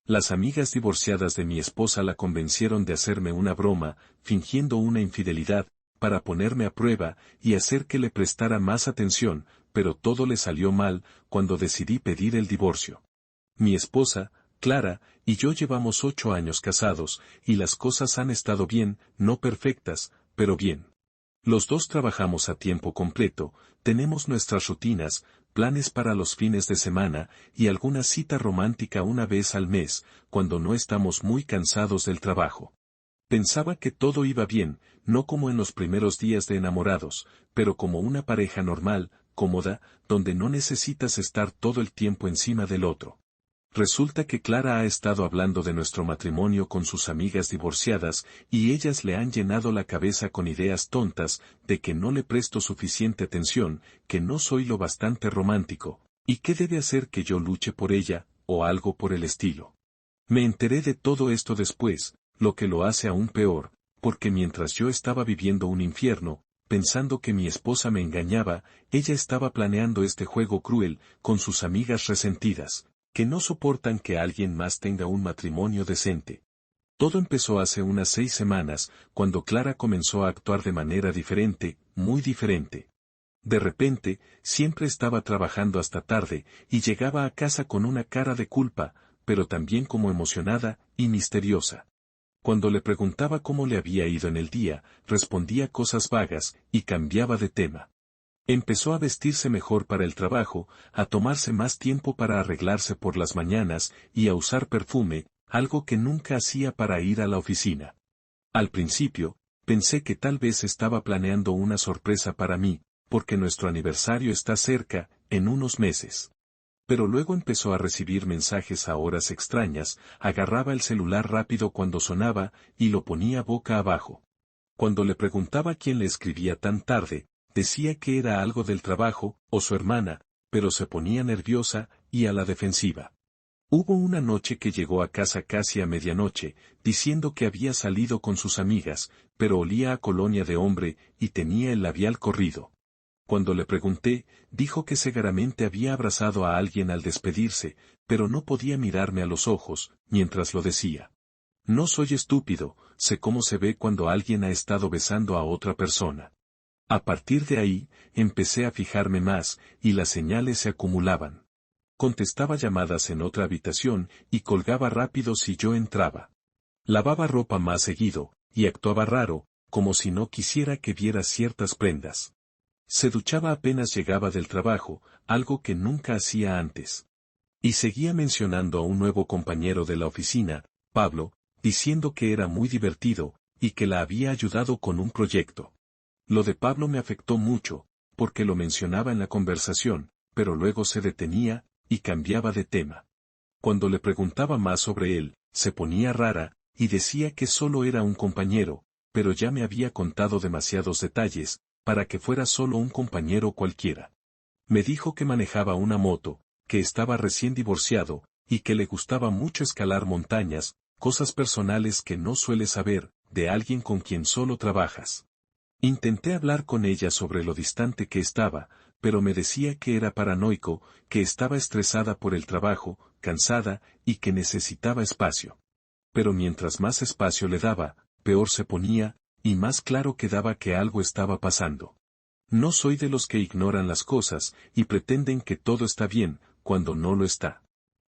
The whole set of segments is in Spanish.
Las amigas divorciadas de mi esposa la convencieron de hacerme una broma, fingiendo una infidelidad, para ponerme a prueba y hacer que le prestara más atención, pero todo le salió mal cuando decidí pedir el divorcio. Mi esposa, Clara, y yo llevamos 8 años casados, y las cosas han estado bien, no perfectas, pero bien. Los dos trabajamos a tiempo completo, tenemos nuestras rutinas, planes para los fines de semana, y alguna cita romántica una vez al mes, cuando no estamos muy cansados del trabajo. Pensaba que todo iba bien, no como en los primeros días de enamorados, pero como una pareja normal, cómoda, donde no necesitas estar todo el tiempo encima del otro. Resulta que Clara ha estado hablando de nuestro matrimonio con sus amigas divorciadas, y ellas le han llenado la cabeza con ideas tontas, de que no le presto suficiente atención, que no soy lo bastante romántico, y que debe hacer que yo luche por ella, o algo por el estilo. Me enteré de todo esto después, lo que lo hace aún peor, porque mientras yo estaba viviendo un infierno, pensando que mi esposa me engañaba, ella estaba planeando este juego cruel, con sus amigas resentidas, que no soportan que alguien más tenga un matrimonio decente. Todo empezó hace unas 6 semanas, cuando Clara comenzó a actuar de manera diferente, muy diferente. De repente, siempre estaba trabajando hasta tarde, y llegaba a casa con una cara de culpa, pero también como emocionada y misteriosa. Cuando le preguntaba cómo le había ido en el día, respondía cosas vagas, y cambiaba de tema. Empezó a vestirse mejor para el trabajo, a tomarse más tiempo para arreglarse por las mañanas, y a usar perfume, algo que nunca hacía para ir a la oficina. Al principio, pensé que tal vez estaba planeando una sorpresa para mí, porque nuestro aniversario está cerca, en unos meses. Pero luego empezó a recibir mensajes a horas extrañas, agarraba el celular rápido cuando sonaba, y lo ponía boca abajo. Cuando le preguntaba quién le escribía tan tarde, decía que era algo del trabajo, o su hermana, pero se ponía nerviosa, y a la defensiva. Hubo una noche que llegó a casa casi a medianoche, diciendo que había salido con sus amigas, pero olía a colonia de hombre, y tenía el labial corrido. Cuando le pregunté, dijo que seguramente había abrazado a alguien al despedirse, pero no podía mirarme a los ojos, mientras lo decía. No soy estúpido, sé cómo se ve cuando alguien ha estado besando a otra persona. A partir de ahí, empecé a fijarme más, y las señales se acumulaban. Contestaba llamadas en otra habitación, y colgaba rápido si yo entraba. Lavaba ropa más seguido, y actuaba raro, como si no quisiera que viera ciertas prendas. Se duchaba apenas llegaba del trabajo, algo que nunca hacía antes. Y seguía mencionando a un nuevo compañero de la oficina, Pablo, diciendo que era muy divertido, y que la había ayudado con un proyecto. Lo de Pablo me afectó mucho, porque lo mencionaba en la conversación, pero luego se detenía, y cambiaba de tema. Cuando le preguntaba más sobre él, se ponía rara, y decía que solo era un compañero, pero ya me había contado demasiados detalles, para que fuera solo un compañero cualquiera. Me dijo que manejaba una moto, que estaba recién divorciado, y que le gustaba mucho escalar montañas, cosas personales que no sueles saber, de alguien con quien solo trabajas. Intenté hablar con ella sobre lo distante que estaba, pero me decía que era paranoico, que estaba estresada por el trabajo, cansada, y que necesitaba espacio. Pero mientras más espacio le daba, peor se ponía, y más claro quedaba que algo estaba pasando. No soy de los que ignoran las cosas, y pretenden que todo está bien, cuando no lo está.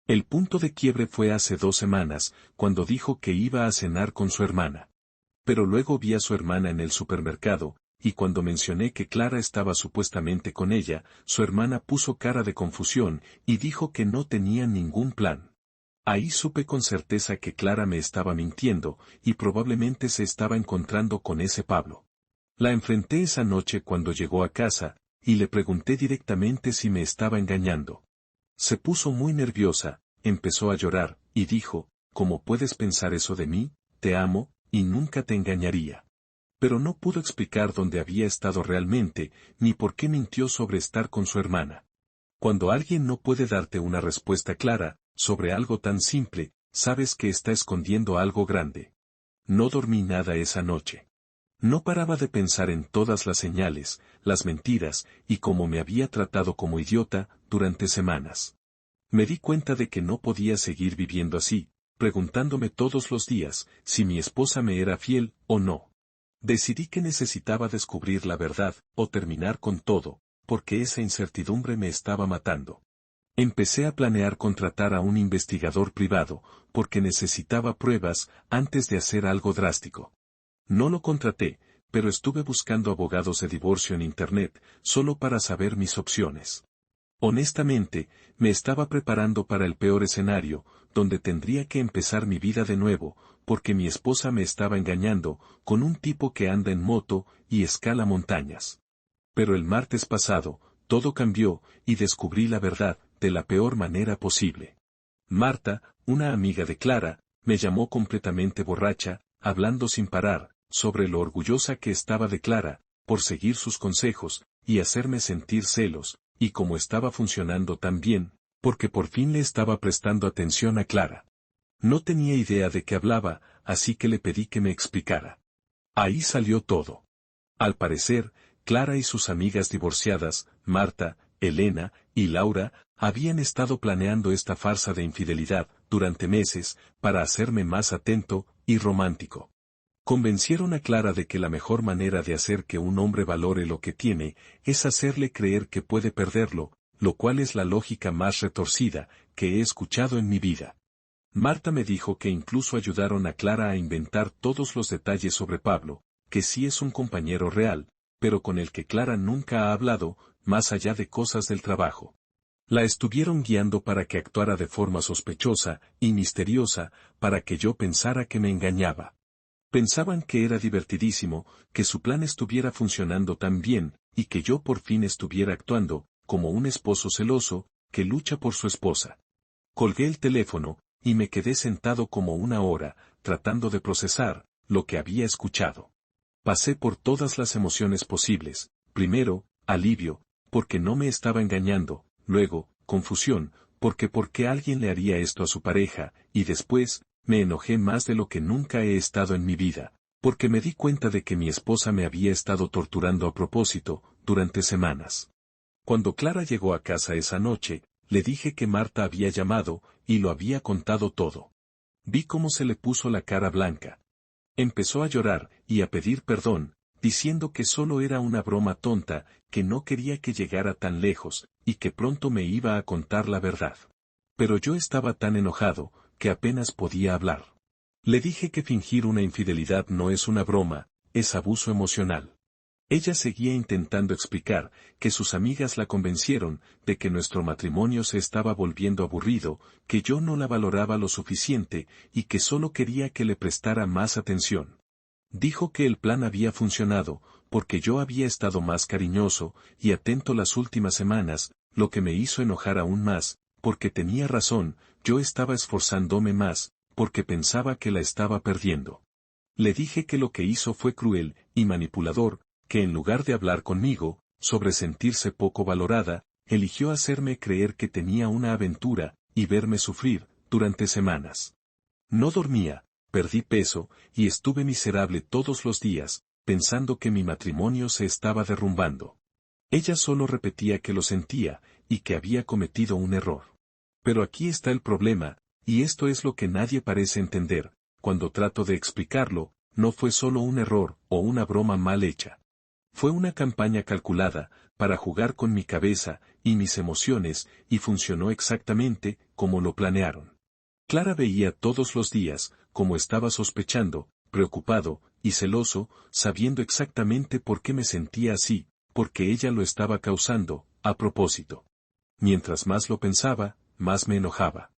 El punto de quiebre fue hace 2 semanas, cuando dijo que iba a cenar con su hermana. Pero luego vi a su hermana en el supermercado, y cuando mencioné que Clara estaba supuestamente con ella, su hermana puso cara de confusión, y dijo que no tenía ningún plan. Ahí supe con certeza que Clara me estaba mintiendo, y probablemente se estaba encontrando con ese Pablo. La enfrenté esa noche cuando llegó a casa, y le pregunté directamente si me estaba engañando. Se puso muy nerviosa, empezó a llorar, y dijo, ¿cómo puedes pensar eso de mí? Te amo, y nunca te engañaría. Pero no pudo explicar dónde había estado realmente, ni por qué mintió sobre estar con su hermana. Cuando alguien no puede darte una respuesta clara, sobre algo tan simple, sabes que está escondiendo algo grande. No dormí nada esa noche. No paraba de pensar en todas las señales, las mentiras, y cómo me había tratado como idiota, durante semanas. Me di cuenta de que no podía seguir viviendo así, preguntándome todos los días si mi esposa me era fiel o no. Decidí que necesitaba descubrir la verdad o terminar con todo, porque esa incertidumbre me estaba matando. Empecé a planear contratar a un investigador privado, porque necesitaba pruebas antes de hacer algo drástico. No lo contraté, pero estuve buscando abogados de divorcio en Internet, solo para saber mis opciones. Honestamente, me estaba preparando para el peor escenario, donde tendría que empezar mi vida de nuevo, porque mi esposa me estaba engañando, con un tipo que anda en moto y escala montañas. Pero el martes pasado, todo cambió, y descubrí la verdad, de la peor manera posible. Marta, una amiga de Clara, me llamó completamente borracha, hablando sin parar, sobre lo orgullosa que estaba de Clara, por seguir sus consejos, y hacerme sentir celos, y cómo estaba funcionando tan bien, porque por fin le estaba prestando atención a Clara. No tenía idea de qué hablaba, así que le pedí que me explicara. Ahí salió todo. Al parecer, Clara y sus amigas divorciadas, Marta, Elena y Laura, habían estado planeando esta farsa de infidelidad durante meses para hacerme más atento y romántico. Convencieron a Clara de que la mejor manera de hacer que un hombre valore lo que tiene es hacerle creer que puede perderlo, lo cual es la lógica más retorcida que he escuchado en mi vida. Marta me dijo que incluso ayudaron a Clara a inventar todos los detalles sobre Pablo, que sí es un compañero real, pero con el que Clara nunca ha hablado, más allá de cosas del trabajo. La estuvieron guiando para que actuara de forma sospechosa y misteriosa, para que yo pensara que me engañaba. Pensaban que era divertidísimo, que su plan estuviera funcionando tan bien, y que yo por fin estuviera actuando, como un esposo celoso, que lucha por su esposa. Colgué el teléfono, y me quedé sentado como una hora, tratando de procesar lo que había escuchado. Pasé por todas las emociones posibles, primero, alivio, porque no me estaba engañando, luego, confusión, porque ¿por qué alguien le haría esto a su pareja? Y después, me enojé más de lo que nunca he estado en mi vida, porque me di cuenta de que mi esposa me había estado torturando a propósito, durante semanas. Cuando Clara llegó a casa esa noche, le dije que Marta había llamado, y lo había contado todo. Vi cómo se le puso la cara blanca. Empezó a llorar, y a pedir perdón, diciendo que solo era una broma tonta, que no quería que llegara tan lejos, y que pronto me iba a contar la verdad. Pero yo estaba tan enojado, que apenas podía hablar. Le dije que fingir una infidelidad no es una broma, es abuso emocional. Ella seguía intentando explicar que sus amigas la convencieron de que nuestro matrimonio se estaba volviendo aburrido, que yo no la valoraba lo suficiente y que solo quería que le prestara más atención. Dijo que el plan había funcionado, porque yo había estado más cariñoso y atento las últimas semanas, lo que me hizo enojar aún más, porque tenía razón, yo estaba esforzándome más, porque pensaba que la estaba perdiendo. Le dije que lo que hizo fue cruel y manipulador, que en lugar de hablar conmigo, sobre sentirse poco valorada, eligió hacerme creer que tenía una aventura, y verme sufrir, durante semanas. No dormía, perdí peso, y estuve miserable todos los días, pensando que mi matrimonio se estaba derrumbando. Ella solo repetía que lo sentía, y que había cometido un error. Pero aquí está el problema, y esto es lo que nadie parece entender, cuando trato de explicarlo, no fue solo un error o una broma mal hecha. Fue una campaña calculada, para jugar con mi cabeza y mis emociones, y funcionó exactamente como lo planearon. Clara veía todos los días, como estaba sospechando, preocupado y celoso, sabiendo exactamente por qué me sentía así, porque ella lo estaba causando, a propósito. Mientras más lo pensaba, más me enojaba.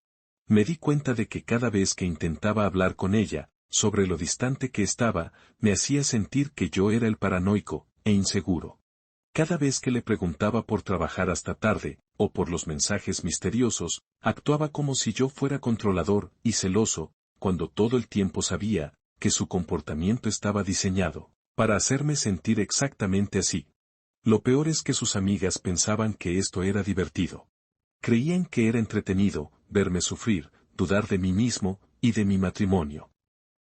Me di cuenta de que cada vez que intentaba hablar con ella, sobre lo distante que estaba, me hacía sentir que yo era el paranoico, e inseguro. Cada vez que le preguntaba por trabajar hasta tarde, o por los mensajes misteriosos, actuaba como si yo fuera controlador y celoso, cuando todo el tiempo sabía que su comportamiento estaba diseñado para hacerme sentir exactamente así. Lo peor es que sus amigas pensaban que esto era divertido. Creían que era entretenido verme sufrir, dudar de mí mismo y de mi matrimonio.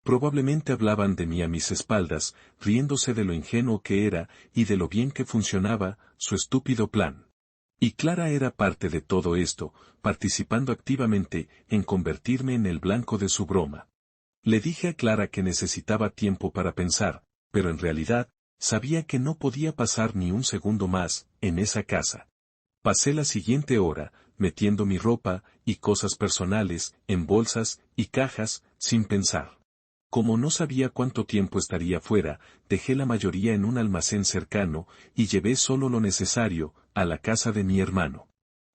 Probablemente hablaban de mí a mis espaldas, riéndose de lo ingenuo que era y de lo bien que funcionaba su estúpido plan. Y Clara era parte de todo esto, participando activamente en convertirme en el blanco de su broma. Le dije a Clara que necesitaba tiempo para pensar, pero en realidad, sabía que no podía pasar ni un segundo más en esa casa. Pasé la siguiente hora, metiendo mi ropa y cosas personales en bolsas y cajas, sin pensar. Como no sabía cuánto tiempo estaría fuera, dejé la mayoría en un almacén cercano y llevé solo lo necesario a la casa de mi hermano.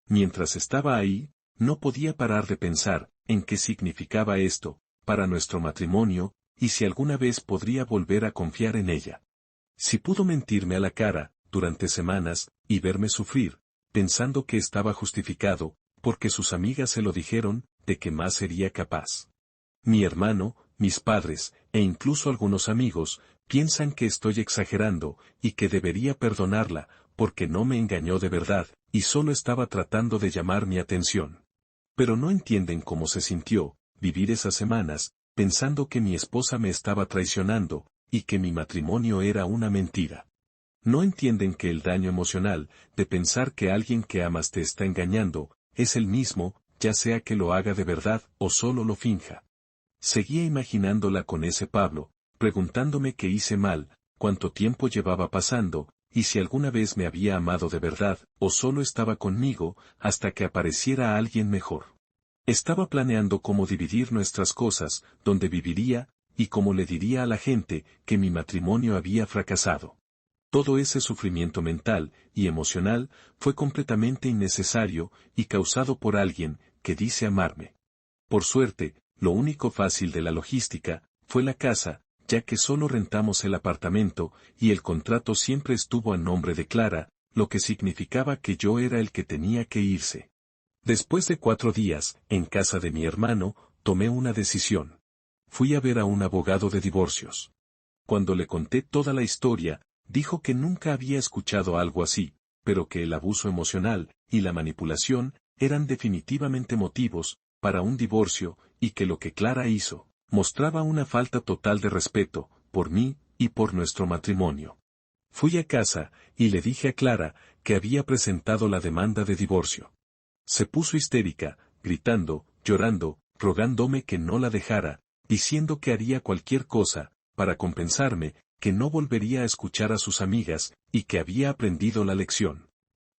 Mientras estaba ahí, no podía parar de pensar en qué significaba esto para nuestro matrimonio y si alguna vez podría volver a confiar en ella. Si pudo mentirme a la cara durante semanas y verme sufrir, pensando que estaba justificado, porque sus amigas se lo dijeron, ¿de qué más sería capaz? Mi hermano, mis padres, e incluso algunos amigos, piensan que estoy exagerando, y que debería perdonarla, porque no me engañó de verdad, y solo estaba tratando de llamar mi atención. Pero no entienden cómo se sintió, vivir esas semanas, pensando que mi esposa me estaba traicionando, y que mi matrimonio era una mentira. No entienden que el daño emocional, de pensar que alguien que amas te está engañando, es el mismo, ya sea que lo haga de verdad o solo lo finja. Seguía imaginándola con ese Pablo, preguntándome qué hice mal, cuánto tiempo llevaba pasando, y si alguna vez me había amado de verdad, o solo estaba conmigo, hasta que apareciera alguien mejor. Estaba planeando cómo dividir nuestras cosas, dónde viviría, y cómo le diría a la gente que mi matrimonio había fracasado. Todo ese sufrimiento mental y emocional fue completamente innecesario y causado por alguien que dice amarme. Por suerte, lo único fácil de la logística fue la casa, ya que solo rentamos el apartamento y el contrato siempre estuvo a nombre de Clara, lo que significaba que yo era el que tenía que irse. Después de 4 días, en casa de mi hermano, tomé una decisión. Fui a ver a un abogado de divorcios. Cuando le conté toda la historia, dijo que nunca había escuchado algo así, pero que el abuso emocional y la manipulación eran definitivamente motivos para un divorcio, y que lo que Clara hizo mostraba una falta total de respeto por mí y por nuestro matrimonio. Fui a casa y le dije a Clara que había presentado la demanda de divorcio. Se puso histérica, gritando, llorando, rogándome que no la dejara, diciendo que haría cualquier cosa para compensarme, que no volvería a escuchar a sus amigas, y que había aprendido la lección.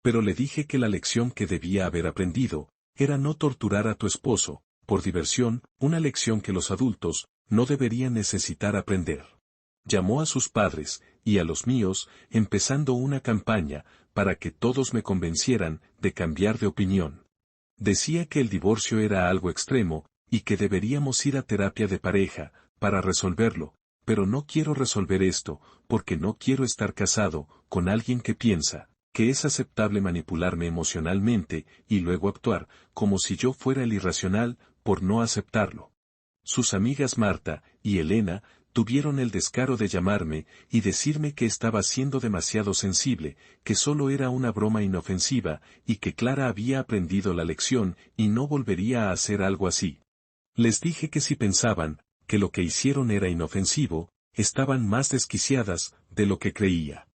Pero le dije que la lección que debía haber aprendido, era no torturar a tu esposo, por diversión, una lección que los adultos, no deberían necesitar aprender. Llamó a sus padres, y a los míos, empezando una campaña, para que todos me convencieran de cambiar de opinión. Decía que el divorcio era algo extremo, y que deberíamos ir a terapia de pareja, para resolverlo, pero no quiero resolver esto, porque no quiero estar casado con alguien que piensa que es aceptable manipularme emocionalmente y luego actuar como si yo fuera el irracional por no aceptarlo. Sus amigas Marta y Elena tuvieron el descaro de llamarme y decirme que estaba siendo demasiado sensible, que solo era una broma inofensiva y que Clara había aprendido la lección y no volvería a hacer algo así. Les dije que si pensaban que lo que hicieron era inofensivo, estaban más desquiciadas de lo que creía.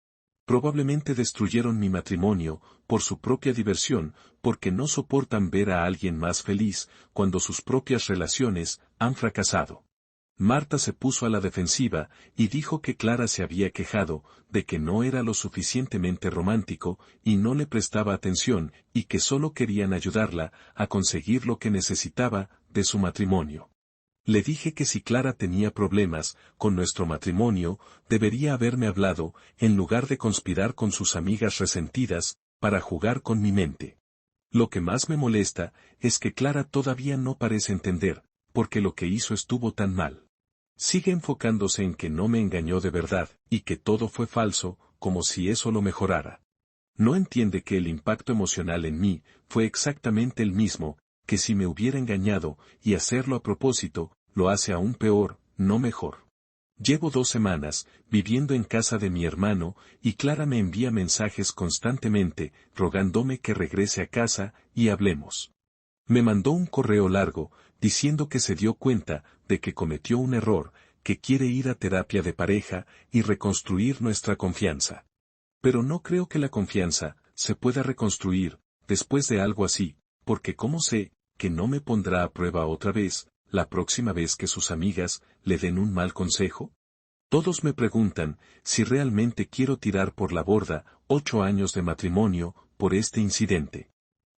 Probablemente destruyeron mi matrimonio por su propia diversión, porque no soportan ver a alguien más feliz cuando sus propias relaciones han fracasado. Marta se puso a la defensiva y dijo que Clara se había quejado de que no era lo suficientemente romántico y no le prestaba atención y que solo querían ayudarla a conseguir lo que necesitaba de su matrimonio. Le dije que si Clara tenía problemas con nuestro matrimonio, debería haberme hablado, en lugar de conspirar con sus amigas resentidas, para jugar con mi mente. Lo que más me molesta es que Clara todavía no parece entender, porque lo que hizo estuvo tan mal. Sigue enfocándose en que no me engañó de verdad, y que todo fue falso, como si eso lo mejorara. No entiende que el impacto emocional en mí fue exactamente el mismo, que si me hubiera engañado, y hacerlo a propósito, lo hace aún peor, no mejor. Llevo 2 semanas, viviendo en casa de mi hermano, y Clara me envía mensajes constantemente, rogándome que regrese a casa, y hablemos. Me mandó un correo largo, diciendo que se dio cuenta de que cometió un error, que quiere ir a terapia de pareja, y reconstruir nuestra confianza. Pero no creo que la confianza se pueda reconstruir, después de algo así, porque ¿cómo sé que no me pondrá a prueba otra vez, la próxima vez que sus amigas le den un mal consejo? Todos me preguntan si realmente quiero tirar por la borda 8 años de matrimonio por este incidente.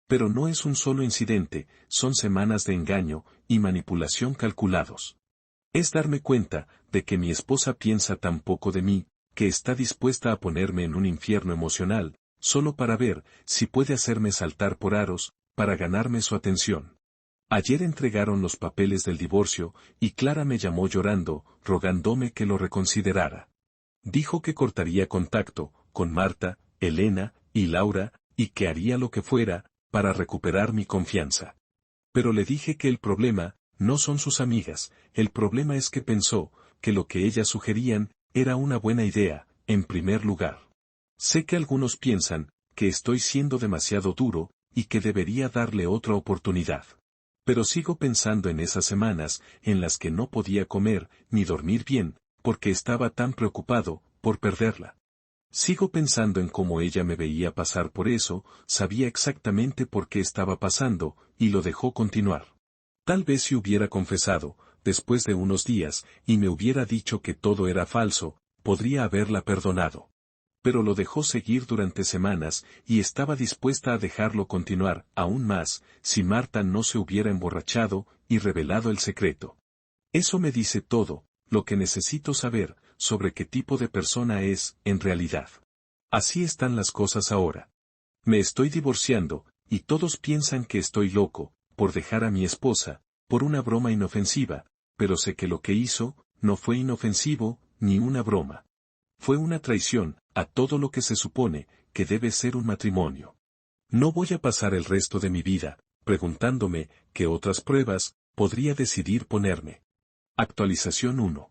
Pero no es un solo incidente, son semanas de engaño y manipulación calculados. Es darme cuenta de que mi esposa piensa tan poco de mí, que está dispuesta a ponerme en un infierno emocional, solo para ver si puede hacerme saltar por aros, para ganarme su atención. Ayer entregaron los papeles del divorcio, y Clara me llamó llorando, rogándome que lo reconsiderara. Dijo que cortaría contacto con Marta, Elena y Laura, y que haría lo que fuera, para recuperar mi confianza. Pero le dije que el problema no son sus amigas, el problema es que pensó que lo que ellas sugerían era una buena idea, en primer lugar. Sé que algunos piensan que estoy siendo demasiado duro y que debería darle otra oportunidad. Pero sigo pensando en esas semanas en las que no podía comer ni dormir bien, porque estaba tan preocupado por perderla. Sigo pensando en cómo ella me veía pasar por eso, sabía exactamente por qué estaba pasando, y lo dejó continuar. Tal vez si hubiera confesado, después de unos días, y me hubiera dicho que todo era falso, podría haberla perdonado. Pero lo dejó seguir durante semanas, y estaba dispuesta a dejarlo continuar, aún más, si Marta no se hubiera emborrachado y revelado el secreto. Eso me dice todo, lo que necesito saber, sobre qué tipo de persona es, en realidad. Así están las cosas ahora. Me estoy divorciando, y todos piensan que estoy loco, por dejar a mi esposa, por una broma inofensiva, pero sé que lo que hizo, no fue inofensivo, ni una broma. Fue una traición, a todo lo que se supone, que debe ser un matrimonio. No voy a pasar el resto de mi vida, preguntándome, qué otras pruebas, podría decidir ponerme. Actualización 1.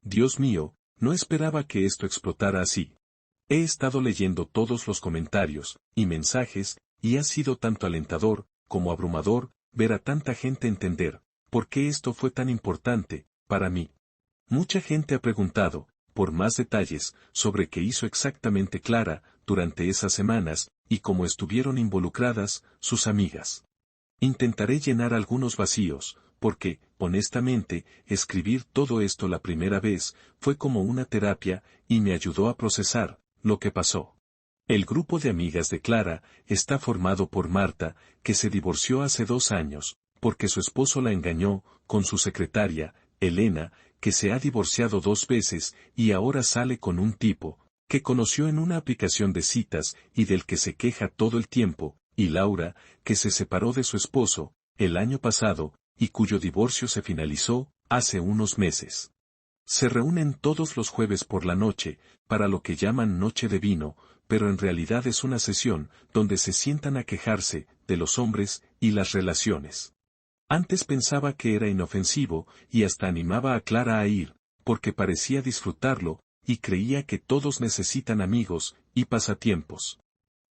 Dios mío, no esperaba que esto explotara así. He estado leyendo todos los comentarios y mensajes, y ha sido tanto alentador, como abrumador, ver a tanta gente entender, por qué esto fue tan importante, para mí. Mucha gente ha preguntado, por más detalles, sobre qué hizo exactamente Clara, durante esas semanas, y cómo estuvieron involucradas, sus amigas. Intentaré llenar algunos vacíos, porque, honestamente, escribir todo esto la primera vez, fue como una terapia, y me ayudó a procesar lo que pasó. El grupo de amigas de Clara está formado por Marta, que se divorció hace 2 años, porque su esposo la engañó, con su secretaria, Elena, que se ha divorciado 2 veces y ahora sale con un tipo, que conoció en una aplicación de citas y del que se queja todo el tiempo, y Laura, que se separó de su esposo, el año pasado, y cuyo divorcio se finalizó, hace unos meses. Se reúnen todos los jueves por la noche, para lo que llaman noche de vino, pero en realidad es una sesión, donde se sientan a quejarse, de los hombres, y las relaciones. Antes pensaba que era inofensivo, y hasta animaba a Clara a ir, porque parecía disfrutarlo, y creía que todos necesitan amigos, y pasatiempos.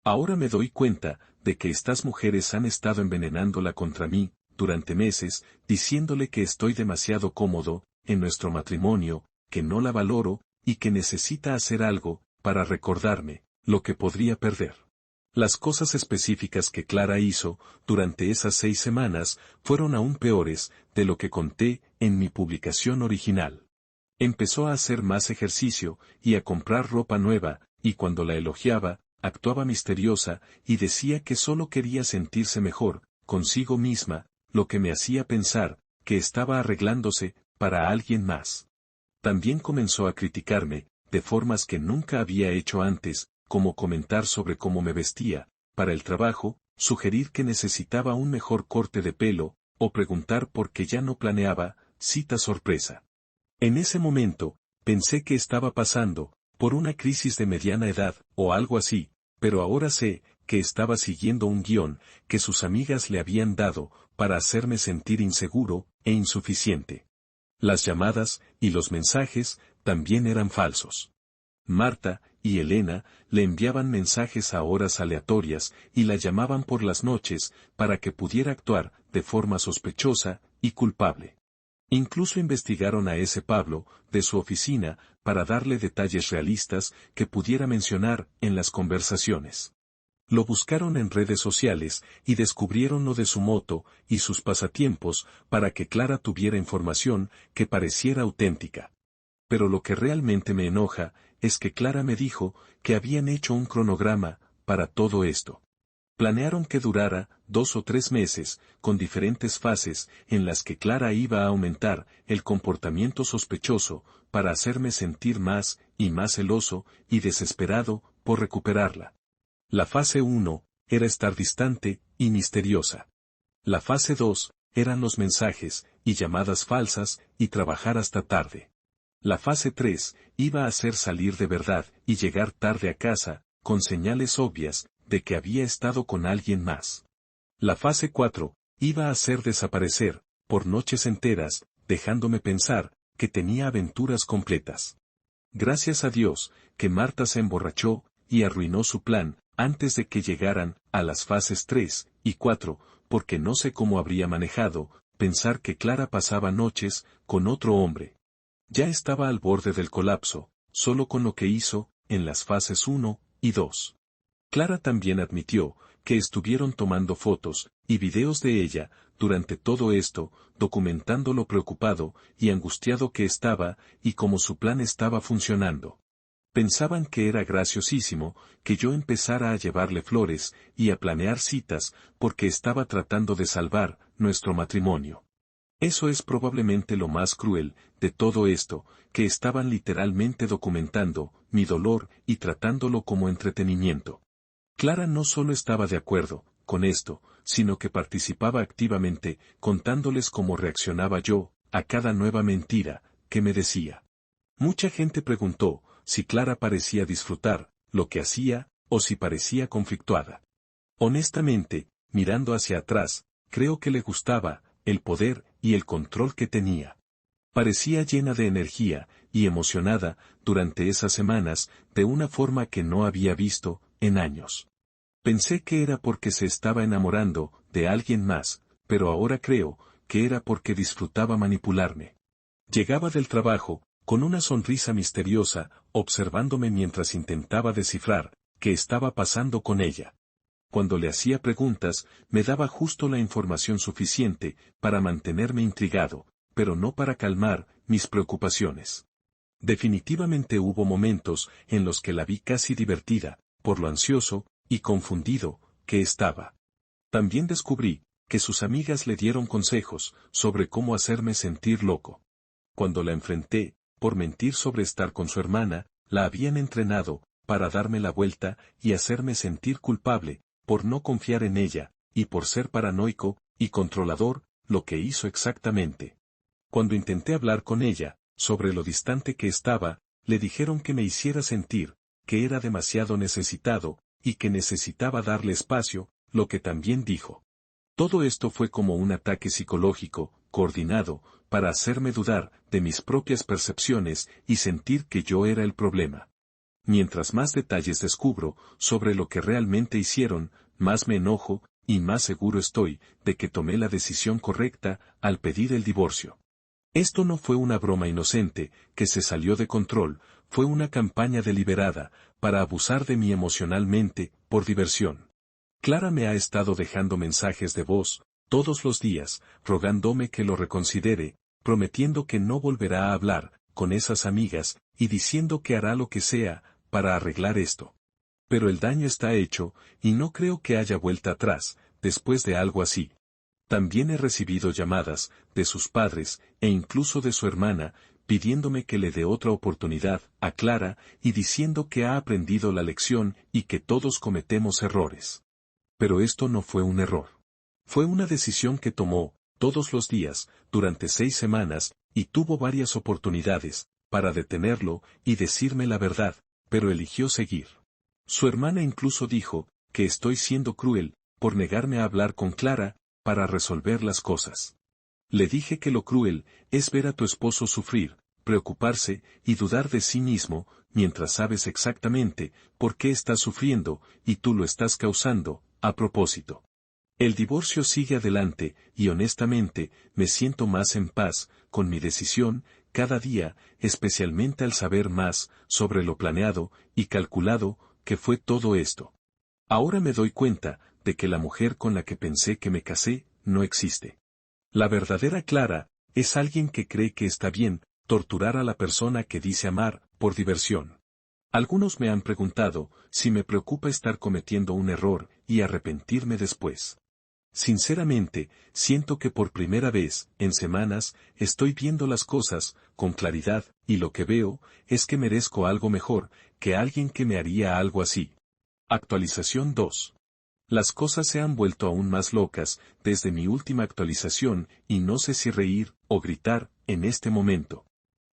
Ahora me doy cuenta, de que estas mujeres han estado envenenándola contra mí, durante meses, diciéndole que estoy demasiado cómodo, en nuestro matrimonio, que no la valoro, y que necesita hacer algo, para recordarme, lo que podría perder. Las cosas específicas que Clara hizo, durante esas 6 semanas, fueron aún peores, de lo que conté, en mi publicación original. Empezó a hacer más ejercicio, y a comprar ropa nueva, y cuando la elogiaba, actuaba misteriosa, y decía que solo quería sentirse mejor, consigo misma, lo que me hacía pensar, que estaba arreglándose, para alguien más. También comenzó a criticarme, de formas que nunca había hecho antes, como comentar sobre cómo me vestía, para el trabajo, sugerir que necesitaba un mejor corte de pelo, o preguntar por qué ya no planeaba cita sorpresa. En ese momento, pensé que estaba pasando por una crisis de mediana edad, o algo así, pero ahora sé que estaba siguiendo un guión que sus amigas le habían dado, para hacerme sentir inseguro e insuficiente. Las llamadas y los mensajes también eran falsos. Marta y Elena le enviaban mensajes a horas aleatorias y la llamaban por las noches para que pudiera actuar de forma sospechosa y culpable. Incluso investigaron a ese Pablo, de su oficina, para darle detalles realistas que pudiera mencionar en las conversaciones. Lo buscaron en redes sociales y descubrieron lo de su moto y sus pasatiempos para que Clara tuviera información que pareciera auténtica. Pero lo que realmente me enoja es que Clara me dijo que habían hecho un cronograma para todo esto. Planearon que durara 2 o 3 meses, con diferentes fases en las que Clara iba a aumentar el comportamiento sospechoso para hacerme sentir más y más celoso y desesperado por recuperarla. La fase 1 era estar distante y misteriosa. La fase 2 eran los mensajes y llamadas falsas y trabajar hasta tarde. La fase 3 iba a hacer salir de verdad y llegar tarde a casa, con señales obvias de que había estado con alguien más. La fase 4 iba a hacer desaparecer, por noches enteras, dejándome pensar que tenía aventuras completas. Gracias a Dios, que Marta se emborrachó y arruinó su plan antes de que llegaran a las fases 3 y 4, porque no sé cómo habría manejado pensar que Clara pasaba noches con otro hombre. Ya estaba al borde del colapso, solo con lo que hizo en las fases 1 y 2. Clara también admitió que estuvieron tomando fotos y videos de ella durante todo esto, documentando lo preocupado y angustiado que estaba y cómo su plan estaba funcionando. Pensaban que era graciosísimo que yo empezara a llevarle flores y a planear citas porque estaba tratando de salvar nuestro matrimonio. Eso es probablemente lo más cruel de todo esto, que estaban literalmente documentando mi dolor y tratándolo como entretenimiento. Clara no solo estaba de acuerdo con esto, sino que participaba activamente contándoles cómo reaccionaba yo a cada nueva mentira que me decía. Mucha gente preguntó si Clara parecía disfrutar lo que hacía o si parecía conflictuada. Honestamente, mirando hacia atrás, creo que le gustaba el poder y el control que tenía. Parecía llena de energía y emocionada durante esas semanas de una forma que no había visto en años. Pensé que era porque se estaba enamorando de alguien más, pero ahora creo que era porque disfrutaba manipularme. Llegaba del trabajo, con una sonrisa misteriosa, observándome mientras intentaba descifrar qué estaba pasando con ella. Cuando le hacía preguntas, me daba justo la información suficiente para mantenerme intrigado, pero no para calmar mis preocupaciones. Definitivamente hubo momentos en los que la vi casi divertida, por lo ansioso y confundido que estaba. También descubrí que sus amigas le dieron consejos sobre cómo hacerme sentir loco. Cuando la enfrenté, por mentir sobre estar con su hermana, la habían entrenado para darme la vuelta y hacerme sentir culpable, por no confiar en ella, y por ser paranoico y controlador, lo que hizo exactamente. Cuando intenté hablar con ella, sobre lo distante que estaba, le dijeron que me hiciera sentir que era demasiado necesitado, y que necesitaba darle espacio, lo que también dijo. Todo esto fue como un ataque psicológico, coordinado, para hacerme dudar de mis propias percepciones y sentir que yo era el problema. Mientras más detalles descubro sobre lo que realmente hicieron, más me enojo, y más seguro estoy de que tomé la decisión correcta al pedir el divorcio. Esto no fue una broma inocente, que se salió de control, fue una campaña deliberada, para abusar de mí emocionalmente, por diversión. Clara me ha estado dejando mensajes de voz, todos los días, rogándome que lo reconsidere, prometiendo que no volverá a hablar con esas amigas, y diciendo que hará lo que sea para arreglar esto. Pero el daño está hecho, y no creo que haya vuelta atrás, después de algo así. También he recibido llamadas de sus padres, e incluso de su hermana, pidiéndome que le dé otra oportunidad a Clara, y diciendo que ha aprendido la lección y que todos cometemos errores. Pero esto no fue un error. Fue una decisión que tomó, todos los días, durante 6 semanas, y tuvo varias oportunidades, para detenerlo y decirme la verdad, pero eligió seguir. Su hermana incluso dijo que estoy siendo cruel, por negarme a hablar con Clara, para resolver las cosas. Le dije que lo cruel es ver a tu esposo sufrir, preocuparse y dudar de sí mismo, mientras sabes exactamente por qué está sufriendo y tú lo estás causando, a propósito. El divorcio sigue adelante y honestamente me siento más en paz con mi decisión cada día, especialmente al saber más sobre lo planeado y calculado que fue todo esto. Ahora me doy cuenta de que la mujer con la que pensé que me casé no existe. La verdadera Clara es alguien que cree que está bien torturar a la persona que dice amar por diversión. Algunos me han preguntado si me preocupa estar cometiendo un error y arrepentirme después. Sinceramente, siento que por primera vez, en semanas, estoy viendo las cosas con claridad, y lo que veo es que merezco algo mejor que alguien que me haría algo así. Actualización 2. Las cosas se han vuelto aún más locas desde mi última actualización y no sé si reír o gritar en este momento.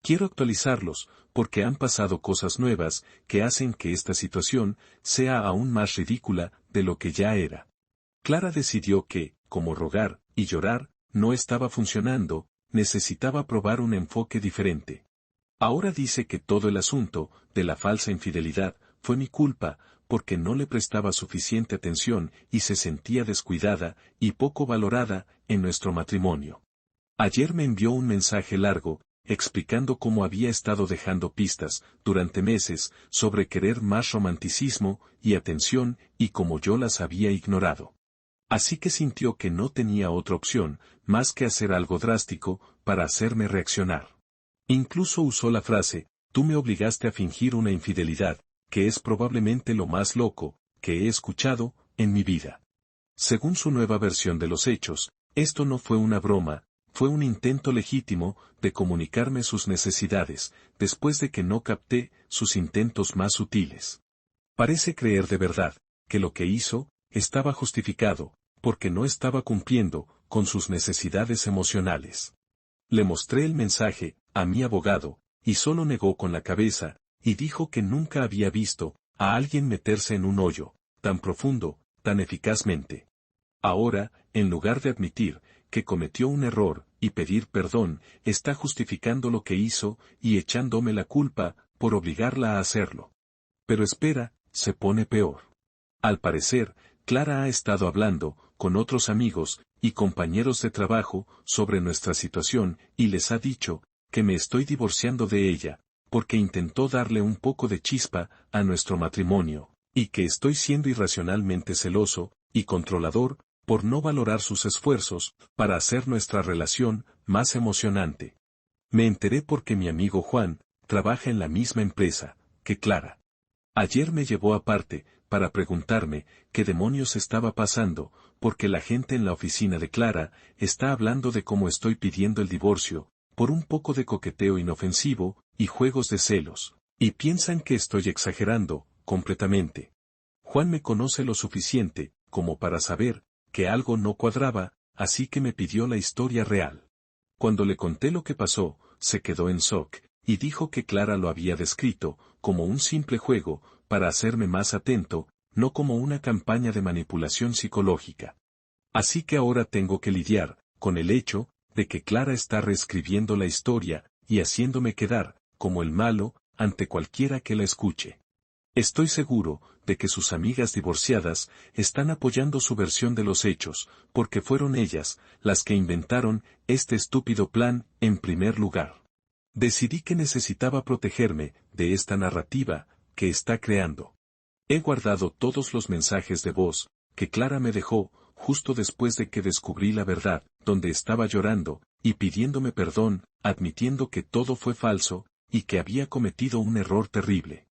Quiero actualizarlos, porque han pasado cosas nuevas que hacen que esta situación sea aún más ridícula de lo que ya era. Clara decidió que, como rogar y llorar, no estaba funcionando, necesitaba probar un enfoque diferente. Ahora dice que todo el asunto de la falsa infidelidad fue mi culpa, porque no le prestaba suficiente atención y se sentía descuidada y poco valorada en nuestro matrimonio. Ayer me envió un mensaje largo, explicando cómo había estado dejando pistas, durante meses, sobre querer más romanticismo y atención y cómo yo las había ignorado. Así que sintió que no tenía otra opción, más que hacer algo drástico, para hacerme reaccionar. Incluso usó la frase, tú me obligaste a fingir una infidelidad, que es probablemente lo más loco que he escuchado en mi vida. Según su nueva versión de los hechos, esto no fue una broma, fue un intento legítimo de comunicarme sus necesidades, después de que no capté sus intentos más sutiles. Parece creer de verdad que lo que hizo estaba justificado, porque no estaba cumpliendo con sus necesidades emocionales. Le mostré el mensaje a mi abogado, y solo negó con la cabeza, y dijo que nunca había visto a alguien meterse en un hoyo tan profundo, tan eficazmente. Ahora, en lugar de admitir que cometió un error y pedir perdón, está justificando lo que hizo y echándome la culpa por obligarla a hacerlo. Pero espera, se pone peor. Al parecer, Clara ha estado hablando con otros amigos y compañeros de trabajo sobre nuestra situación y les ha dicho que me estoy divorciando de ella, porque intentó darle un poco de chispa a nuestro matrimonio, y que estoy siendo irracionalmente celoso y controlador por no valorar sus esfuerzos para hacer nuestra relación más emocionante. Me enteré porque mi amigo Juan trabaja en la misma empresa que Clara. Ayer me llevó aparte para preguntarme qué demonios estaba pasando, porque la gente en la oficina de Clara está hablando de cómo estoy pidiendo el divorcio, por un poco de coqueteo inofensivo y juegos de celos, y piensan que estoy exagerando completamente. Juan me conoce lo suficiente como para saber que algo no cuadraba, así que me pidió la historia real. Cuando le conté lo que pasó, se quedó en shock, y dijo que Clara lo había descrito como un simple juego, para hacerme más atento, no como una campaña de manipulación psicológica. Así que ahora tengo que lidiar con el hecho de que Clara está reescribiendo la historia y haciéndome quedar como el malo ante cualquiera que la escuche. Estoy seguro de que sus amigas divorciadas están apoyando su versión de los hechos, porque fueron ellas las que inventaron este estúpido plan en primer lugar. Decidí que necesitaba protegerme de esta narrativa que está creando. He guardado todos los mensajes de voz que Clara me dejó justo después de que descubrí la verdad, donde estaba llorando y pidiéndome perdón, admitiendo que todo fue falso y que había cometido un error terrible.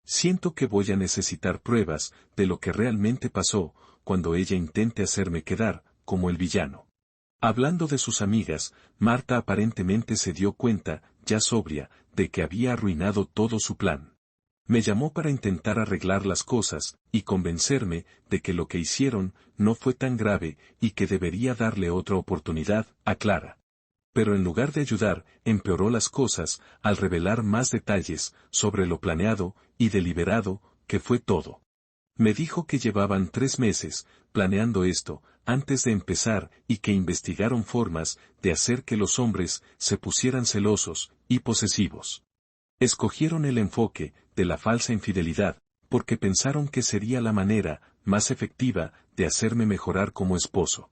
Siento que voy a necesitar pruebas de lo que realmente pasó cuando ella intente hacerme quedar como el villano. Hablando de sus amigas, Marta aparentemente se dio cuenta, ya sobria, de que había arruinado todo su plan. Me llamó para intentar arreglar las cosas y convencerme de que lo que hicieron no fue tan grave y que debería darle otra oportunidad a Clara. Pero en lugar de ayudar, empeoró las cosas al revelar más detalles sobre lo planeado y deliberado que fue todo. Me dijo que llevaban 3 meses planeando esto antes de empezar y que investigaron formas de hacer que los hombres se pusieran celosos y posesivos. Escogieron el enfoque de la falsa infidelidad porque pensaron que sería la manera más efectiva de hacerme mejorar como esposo.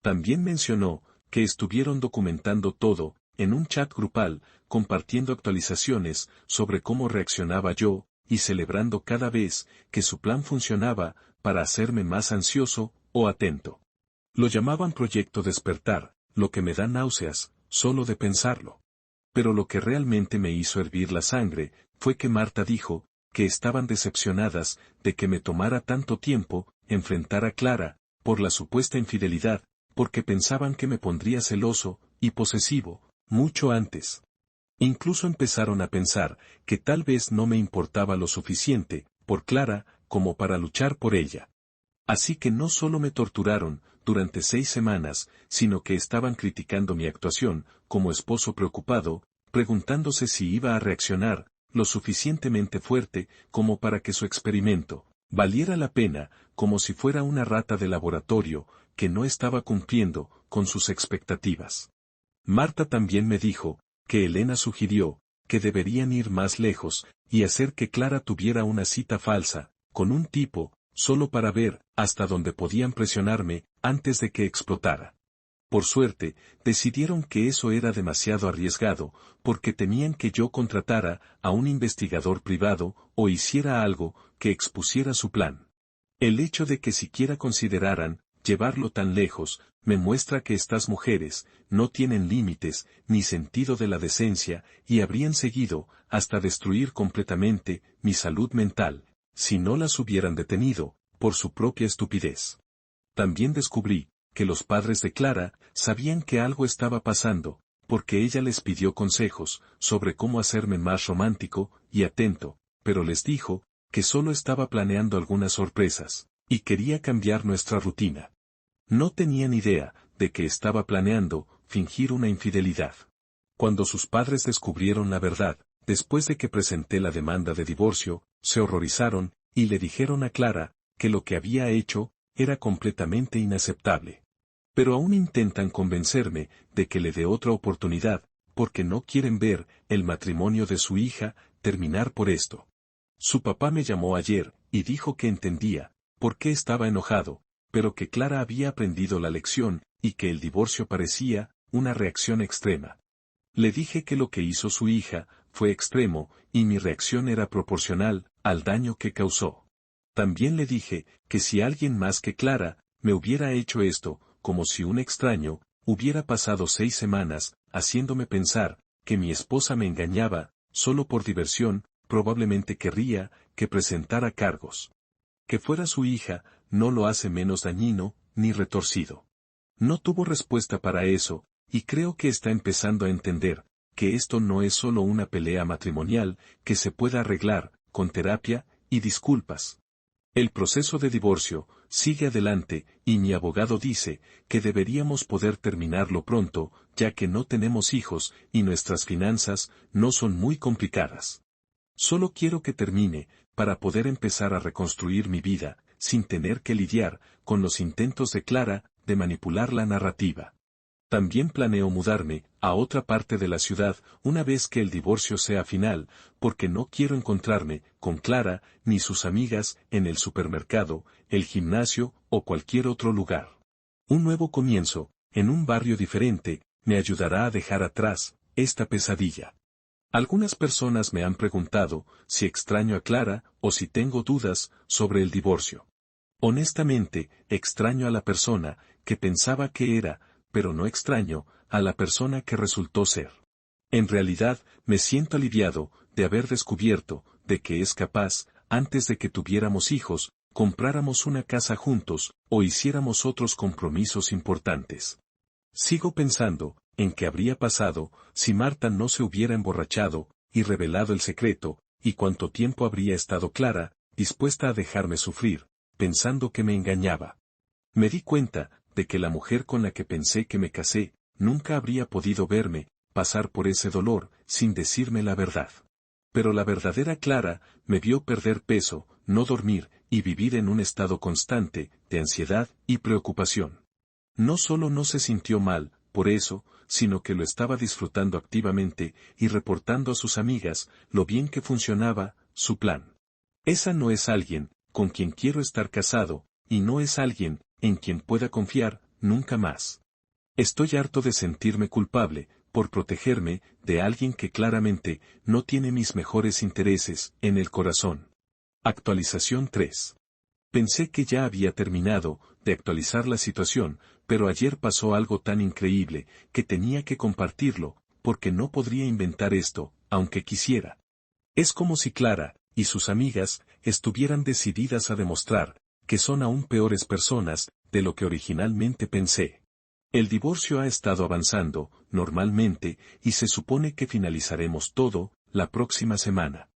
También mencionó que estuvieron documentando todo en un chat grupal, compartiendo actualizaciones sobre cómo reaccionaba yo y celebrando cada vez que su plan funcionaba para hacerme más ansioso o atento. Lo llamaban Proyecto Despertar, lo que me da náuseas, solo de pensarlo. Pero lo que realmente me hizo hervir la sangre, fue que Marta dijo, que estaban decepcionadas de que me tomara tanto tiempo enfrentar a Clara, por la supuesta infidelidad, porque pensaban que me pondría celoso y posesivo, mucho antes. Incluso empezaron a pensar que tal vez no me importaba lo suficiente, por Clara, como para luchar por ella. Así que no solo me torturaron durante 6 semanas, sino que estaban criticando mi actuación, como esposo preocupado, preguntándose si iba a reaccionar lo suficientemente fuerte como para que su experimento valiera la pena, como si fuera una rata de laboratorio que no estaba cumpliendo con sus expectativas. Marta también me dijo que Elena sugirió que deberían ir más lejos y hacer que Clara tuviera una cita falsa con un tipo, solo para ver hasta dónde podían presionarme antes de que explotara. Por suerte, decidieron que eso era demasiado arriesgado, porque temían que yo contratara a un investigador privado o hiciera algo que expusiera su plan. El hecho de que siquiera consideraran llevarlo tan lejos, me muestra que estas mujeres no tienen límites ni sentido de la decencia y habrían seguido hasta destruir completamente mi salud mental, si no las hubieran detenido, por su propia estupidez. También descubrí que los padres de Clara sabían que algo estaba pasando, porque ella les pidió consejos sobre cómo hacerme más romántico y atento, pero les dijo que solo estaba planeando algunas sorpresas, y quería cambiar nuestra rutina. No tenían idea de que estaba planeando fingir una infidelidad. Cuando sus padres descubrieron la verdad, después de que presenté la demanda de divorcio, se horrorizaron y le dijeron a Clara que lo que había hecho era completamente inaceptable. Pero aún intentan convencerme de que le dé otra oportunidad, porque no quieren ver el matrimonio de su hija terminar por esto. Su papá me llamó ayer y dijo que entendía por qué estaba enojado, pero que Clara había aprendido la lección y que el divorcio parecía una reacción extrema. Le dije que lo que hizo su hija fue extremo y mi reacción era proporcional al daño que causó. También le dije que si alguien más que Clara me hubiera hecho esto, como si un extraño hubiera pasado 6 semanas haciéndome pensar que mi esposa me engañaba, solo por diversión, probablemente querría que presentara cargos. Que fuera su hija no lo hace menos dañino ni retorcido. No tuvo respuesta para eso, y creo que está empezando a entender que esto no es solo una pelea matrimonial que se pueda arreglar con terapia y disculpas. El proceso de divorcio sigue adelante y mi abogado dice que deberíamos poder terminarlo pronto, ya que no tenemos hijos y nuestras finanzas no son muy complicadas. Solo quiero que termine para poder empezar a reconstruir mi vida, sin tener que lidiar con los intentos de Clara de manipular la narrativa. También planeo mudarme a otra parte de la ciudad una vez que el divorcio sea final, porque no quiero encontrarme con Clara ni sus amigas en el supermercado, el gimnasio o cualquier otro lugar. Un nuevo comienzo, en un barrio diferente, me ayudará a dejar atrás esta pesadilla. Algunas personas me han preguntado si extraño a Clara o si tengo dudas sobre el divorcio. Honestamente, extraño a la persona que pensaba que era, pero no extraño a la persona que resultó ser. En realidad, me siento aliviado de haber descubierto de que es capaz, antes de que tuviéramos hijos, compráramos una casa juntos o hiciéramos otros compromisos importantes. Sigo pensando en qué habría pasado si Marta no se hubiera emborrachado y revelado el secreto, y cuánto tiempo habría estado Clara, dispuesta a dejarme sufrir, pensando que me engañaba. Me di cuenta de que la mujer con la que pensé que me casé, nunca habría podido verme pasar por ese dolor sin decirme la verdad. Pero la verdadera Clara me vio perder peso, no dormir y vivir en un estado constante de ansiedad y preocupación. No solo no se sintió mal por eso, sino que lo estaba disfrutando activamente y reportando a sus amigas lo bien que funcionaba su plan. Esa no es alguien con quien quiero estar casado, y no es alguien en quien pueda confiar nunca más. Estoy harto de sentirme culpable por protegerme de alguien que claramente no tiene mis mejores intereses en el corazón. Actualización 3. Pensé que ya había terminado de actualizar la situación, pero ayer pasó algo tan increíble que tenía que compartirlo, porque no podría inventar esto, aunque quisiera. Es como si Clara y sus amigas estuvieran decididas a demostrar que son aún peores personas de lo que originalmente pensé. El divorcio ha estado avanzando, normalmente, y se supone que finalizaremos todo la próxima semana.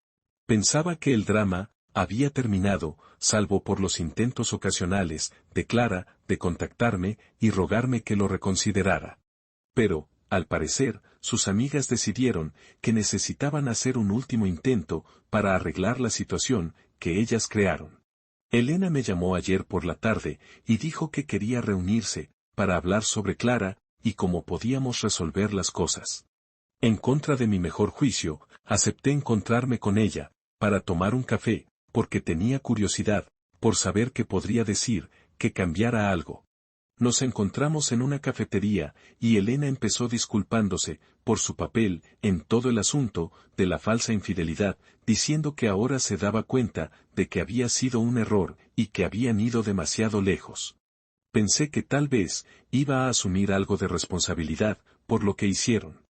Pensaba que el drama había terminado, salvo por los intentos ocasionales de Clara de contactarme y rogarme que lo reconsiderara. Pero, al parecer, sus amigas decidieron que necesitaban hacer un último intento para arreglar la situación que ellas crearon. Elena me llamó ayer por la tarde y dijo que quería reunirse para hablar sobre Clara y cómo podíamos resolver las cosas. En contra de mi mejor juicio, acepté encontrarme con ella para tomar un café, porque tenía curiosidad por saber qué podría decir que cambiara algo. Nos encontramos en una cafetería y Elena empezó disculpándose por su papel en todo el asunto de la falsa infidelidad, diciendo que ahora se daba cuenta de que había sido un error y que habían ido demasiado lejos. Pensé que tal vez iba a asumir algo de responsabilidad por lo que hicieron.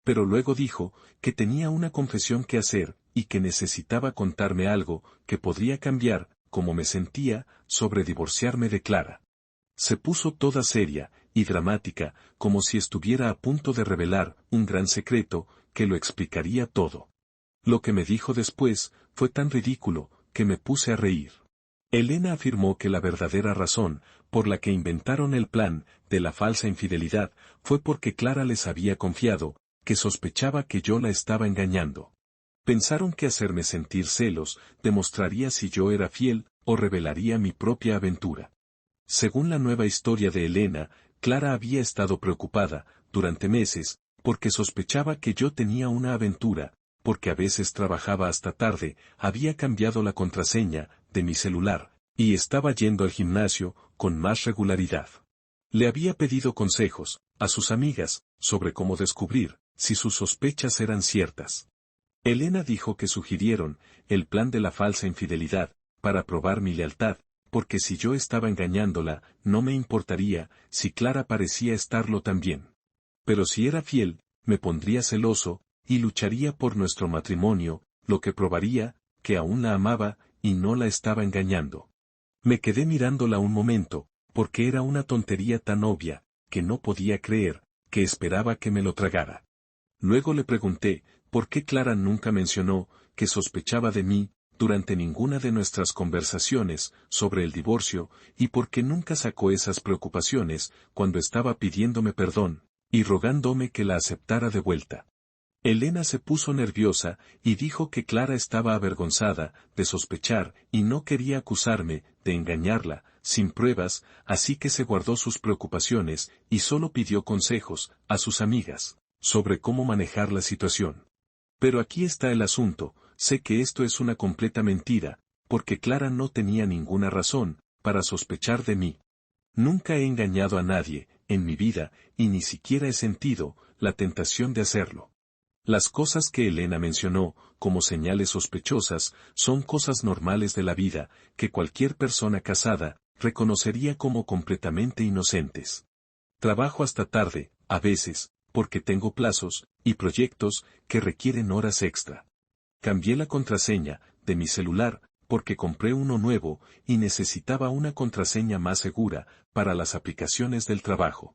Pero luego dijo que tenía una confesión que hacer y que necesitaba contarme algo que podría cambiar cómo me sentía sobre divorciarme de Clara. Se puso toda seria y dramática, como si estuviera a punto de revelar un gran secreto que lo explicaría todo. Lo que me dijo después fue tan ridículo que me puse a reír. Elena afirmó que la verdadera razón por la que inventaron el plan de la falsa infidelidad fue porque Clara les había confiado que sospechaba que yo la estaba engañando. Pensaron que hacerme sentir celos demostraría si yo era fiel o revelaría mi propia aventura. Según la nueva historia de Elena, Clara había estado preocupada, durante meses, porque sospechaba que yo tenía una aventura, porque a veces trabajaba hasta tarde, había cambiado la contraseña de mi celular, y estaba yendo al gimnasio con más regularidad. Le había pedido consejos a sus amigas sobre cómo descubrir si sus sospechas eran ciertas. Elena dijo que sugirieron el plan de la falsa infidelidad para probar mi lealtad, porque si yo estaba engañándola, no me importaría si Clara parecía estarlo también. Pero si era fiel, me pondría celoso y lucharía por nuestro matrimonio, lo que probaría que aún la amaba y no la estaba engañando. Me quedé mirándola un momento, porque era una tontería tan obvia que no podía creer que esperaba que me lo tragara. Luego le pregunté por qué Clara nunca mencionó que sospechaba de mí durante ninguna de nuestras conversaciones sobre el divorcio y por qué nunca sacó esas preocupaciones cuando estaba pidiéndome perdón y rogándome que la aceptara de vuelta. Elena se puso nerviosa y dijo que Clara estaba avergonzada de sospechar y no quería acusarme de engañarla, sin pruebas, así que se guardó sus preocupaciones y solo pidió consejos a sus amigas sobre cómo manejar la situación. Pero aquí está el asunto, sé que esto es una completa mentira, porque Clara no tenía ninguna razón para sospechar de mí. Nunca he engañado a nadie en mi vida y ni siquiera he sentido la tentación de hacerlo. Las cosas que Elena mencionó como señales sospechosas son cosas normales de la vida que cualquier persona casada reconocería como completamente inocentes. Trabajo hasta tarde, a veces, porque tengo plazos y proyectos que requieren horas extra. Cambié la contraseña de mi celular porque compré uno nuevo y necesitaba una contraseña más segura para las aplicaciones del trabajo.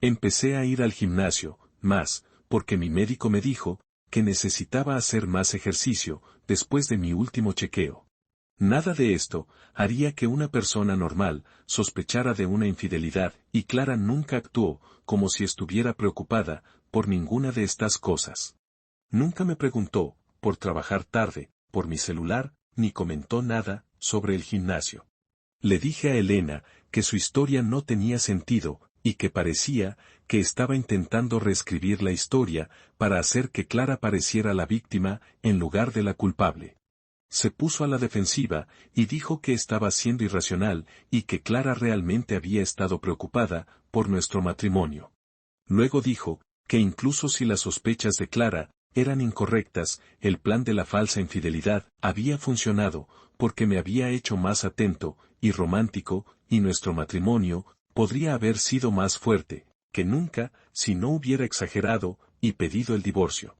Empecé a ir al gimnasio, porque mi médico me dijo que necesitaba hacer más ejercicio después de mi último chequeo. Nada de esto haría que una persona normal sospechara de una infidelidad y Clara nunca actuó como si estuviera preocupada por ninguna de estas cosas. Nunca me preguntó por trabajar tarde, por mi celular, ni comentó nada sobre el gimnasio. Le dije a Elena que su historia no tenía sentido y que parecía que estaba intentando reescribir la historia para hacer que Clara pareciera la víctima en lugar de la culpable. Se puso a la defensiva y dijo que estaba siendo irracional y que Clara realmente había estado preocupada por nuestro matrimonio. Luego dijo que incluso si las sospechas de Clara eran incorrectas, el plan de la falsa infidelidad había funcionado, porque me había hecho más atento y romántico, y nuestro matrimonio podría haber sido más fuerte que nunca si no hubiera exagerado y pedido el divorcio.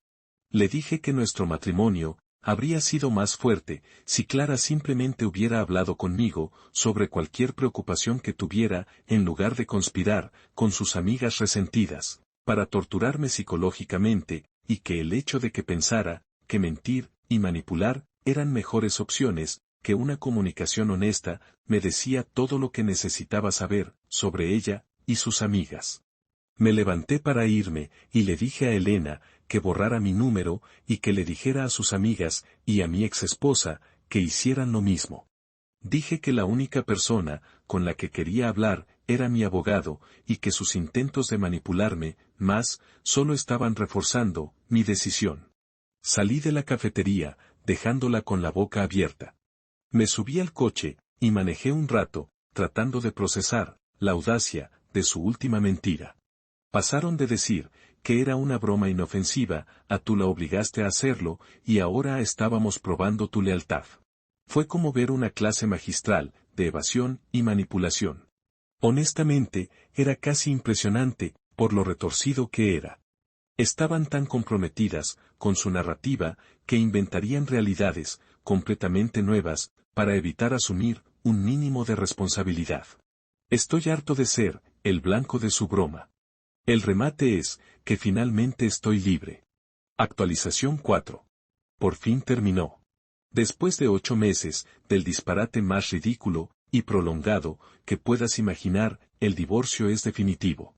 Le dije que nuestro matrimonio habría sido más fuerte si Clara simplemente hubiera hablado conmigo sobre cualquier preocupación que tuviera en lugar de conspirar con sus amigas resentidas para torturarme psicológicamente, y que el hecho de que pensara que mentir y manipular eran mejores opciones que una comunicación honesta me decía todo lo que necesitaba saber sobre ella y sus amigas. Me levanté para irme y le dije a Elena que borrara mi número y que le dijera a sus amigas y a mi exesposa que hicieran lo mismo. Dije que la única persona con la que quería hablar era mi abogado y que sus intentos de manipularme más solo estaban reforzando mi decisión. Salí de la cafetería, dejándola con la boca abierta. Me subí al coche y manejé un rato, tratando de procesar la audacia de su última mentira. Pasaron de decir que era una broma inofensiva a tú la obligaste a hacerlo y ahora estábamos probando tu lealtad. Fue como ver una clase magistral de evasión y manipulación. Honestamente, era casi impresionante por lo retorcido que era. Estaban tan comprometidas con su narrativa que inventarían realidades completamente nuevas para evitar asumir un mínimo de responsabilidad. Estoy harto de ser el blanco de su broma. El remate es que finalmente estoy libre. Actualización 4. Por fin terminó. Después de 8 meses, del disparate más ridículo y prolongado que puedas imaginar, el divorcio es definitivo.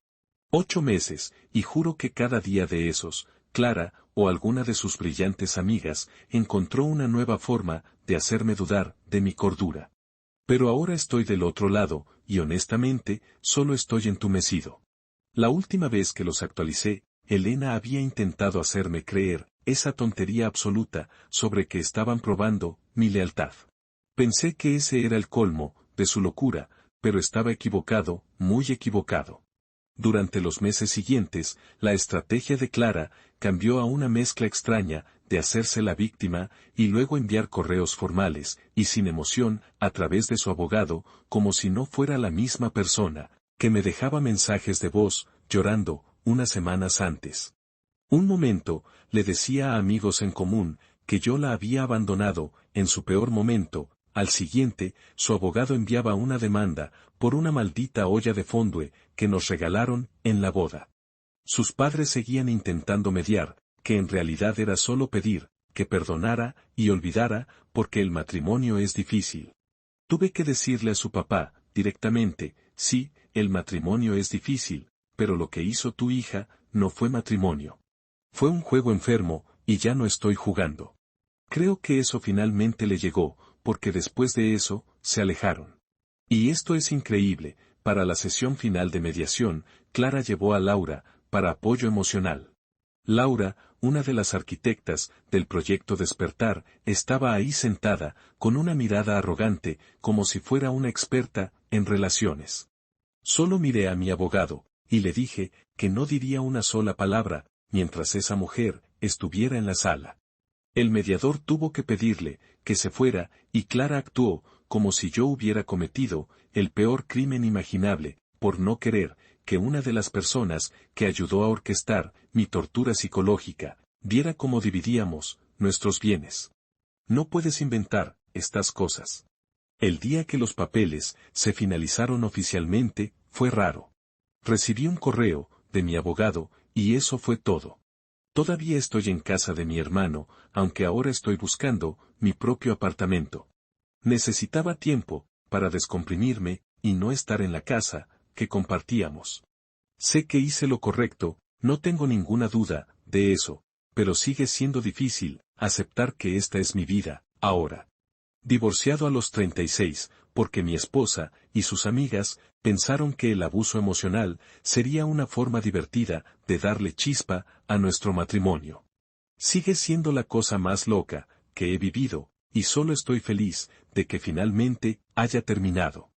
8 meses, y juro que cada día de esos, Clara, o alguna de sus brillantes amigas, encontró una nueva forma de hacerme dudar de mi cordura. Pero ahora estoy del otro lado, y honestamente, solo estoy entumecido. La última vez que los actualicé, Elena había intentado hacerme creer esa tontería absoluta sobre que estaban probando mi lealtad. Pensé que ese era el colmo de su locura, pero estaba equivocado, muy equivocado. Durante los meses siguientes, la estrategia de Clara cambió a una mezcla extraña de hacerse la víctima y luego enviar correos formales y sin emoción a través de su abogado, como si no fuera la misma persona que me dejaba mensajes de voz, llorando, unas semanas antes. Un momento, le decía a amigos en común, que yo la había abandonado, en su peor momento. Al siguiente, su abogado enviaba una demanda, por una maldita olla de fondue, que nos regalaron, en la boda. Sus padres seguían intentando mediar, que en realidad era solo pedir, que perdonara, y olvidara, porque el matrimonio es difícil. Tuve que decirle a su papá, directamente, sí, el matrimonio es difícil, pero lo que hizo tu hija, no fue matrimonio. Fue un juego enfermo, y ya no estoy jugando. Creo que eso finalmente le llegó, porque después de eso, se alejaron. Y esto es increíble, para la sesión final de mediación, Clara llevó a Laura, para apoyo emocional. Laura, una de las arquitectas del proyecto Despertar, estaba ahí sentada, con una mirada arrogante, como si fuera una experta en relaciones. Solo miré a mi abogado, y le dije que no diría una sola palabra, mientras esa mujer estuviera en la sala. El mediador tuvo que pedirle que se fuera, y Clara actuó como si yo hubiera cometido el peor crimen imaginable, por no querer que una de las personas que ayudó a orquestar mi tortura psicológica viera cómo dividíamos nuestros bienes. No puedes inventar estas cosas. El día que los papeles se finalizaron oficialmente, fue raro. Recibí un correo de mi abogado, y eso fue todo. Todavía estoy en casa de mi hermano, aunque ahora estoy buscando mi propio apartamento. Necesitaba tiempo para descomprimirme y no estar en la casa que compartíamos. Sé que hice lo correcto, no tengo ninguna duda de eso, pero sigue siendo difícil aceptar que esta es mi vida, ahora. Divorciado a los 36, porque mi esposa y sus amigas pensaron que el abuso emocional sería una forma divertida de darle chispa a nuestro matrimonio. Sigue siendo la cosa más loca que he vivido, y solo estoy feliz de que finalmente haya terminado.